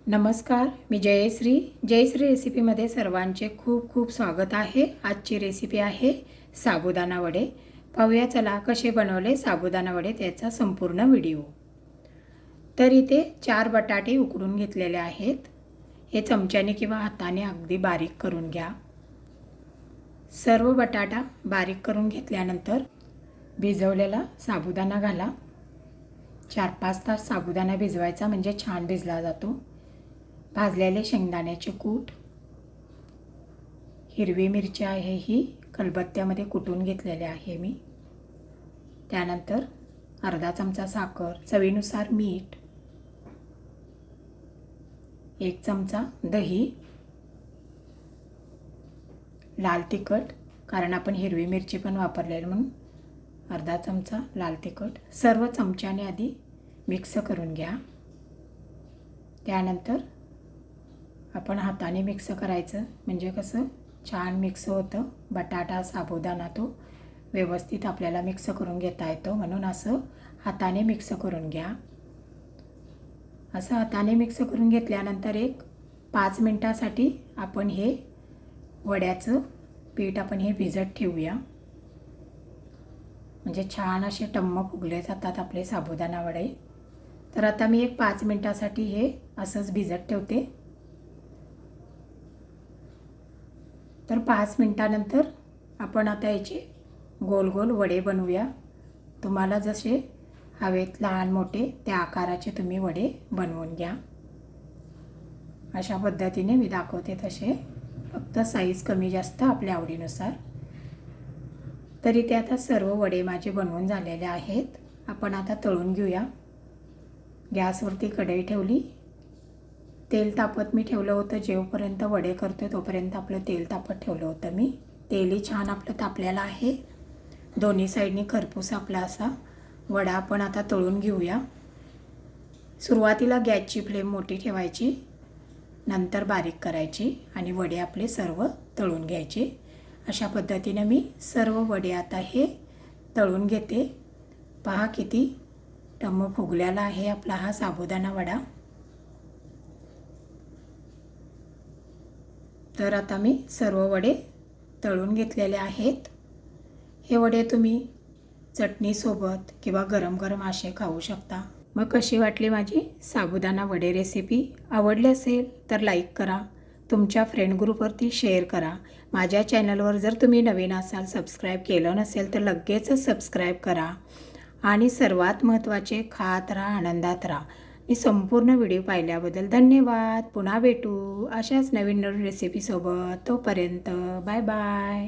नमस्कार, मी जयश्री रेसिपीमध्ये सर्वांचे खूप खूप स्वागत आहे। आजची रेसिपी आहे साबुदाणा वडे। पाहूया चला कसे बनवले साबुदाणा वडे त्याचा संपूर्ण व्हिडिओ। तर इथे 4 बटाटे उकडून घेतलेले आहेत। हे चमच्याने किंवा हाताने अगदी बारीक करून घ्या। सर्व बटाटा बारीक करून घेतल्यानंतर भिजवलेला साबुदाणा घाला। 4-5 तास साबुदाणा भिजवायचा म्हणजे छान भिजला जातो। भाजलेले शेंगदाण्याचे कूट, हिरवी मिरची आहे ही खलबत्त्यामध्ये कुटून घेतलेले आहे मी। त्यानंतर अर्धा चमचा साखर, चवीनुसार मीठ, 1 चमचा दही, लाल तिखट कारण आपण हिरवी मिरची पण वापरलेली म्हणून अर्धा चमचा लाल तिखट सर्व चमच्याने आधी मिक्स करून घ्या। त्यानंतर आपण हाताने मिक्स करायचं म्हणजे कसं छान मिक्स होतं। बटाटा साबुदाणा तो व्यवस्थित आपल्याला मिक्स करून घेता येतो, म्हणून असं हाताने मिक्स करून घ्या। असं हाताने मिक्स करून घेतल्यानंतर एक 5 मिनिटासाठी आपण हे वड्याचं पीठ आपण हे भिजत ठेवूया, म्हणजे छान असे टम्म फुगले जातात आपले साबुदाणा वडे। तर आता मी एक 5 मिनिटासाठी हे असंच भिजत ठेवते। तर 5 मिनिटानंतर आपण आता याचे गोल गोल वडे बनवूया। तुम्हाला जसे हवेत लहान मोठे त्या आकाराचे तुम्ही वडे बनवून घ्या। अशा पद्धतीने मी दाखवते तसे, फक्त साईज कमी जास्त आपल्या आवडीनुसार। तरी ते आता सर्व वडे माझे बनवून झालेले आहेत। आपण आता तळून घेऊया। गॅसवरती कढई ठेवली, तेल तापत मी ठेवलं होतं। जेवपर्यंत वडे करतो तोपर्यंत आपलं तेल तापत ठेवलं होतं मी। तेलही छान आपलं तापलेलं आहे। दोन्ही साईडनी खरपूस आपला असा वडा आपण आता तळून घेऊया। सुरुवातीला गॅसची फ्लेम मोठी ठेवायची, नंतर बारीक करायची आणि वडे आपले सर्व तळून घ्यायचे। अशा पद्धतीने मी सर्व वडे आता हे तळून घेते। पहा किती टम्म फुगलेला आहे आपला हा साबुदाणा वडा। तर आता मी सर्व वडे तळून घेतलेले आहेत। हे वडे तुम्ही चटणीसोबत किंवा गरम गरम असे खाऊ शकता। मग कशी वाटली माझी साबुदाणा वडे रेसिपी? आवडली असेल तर लाईक करा, तुमच्या फ्रेंड ग्रुपवरती शेअर करा। माझ्या चॅनलवर जर तुम्ही नवीन असाल, सबस्क्राईब केलं नसेल तर लगेचच सबस्क्राईब करा आणि सर्वात महत्त्वाचे खात राहा, आनंदात राहा। मी संपूर्ण व्हिडिओ पाहिल्याबद्दल धन्यवाद। पुन्हा भेटू अशाच नवीन रेसिपीसोबत। तोपर्यंत बाय बाय।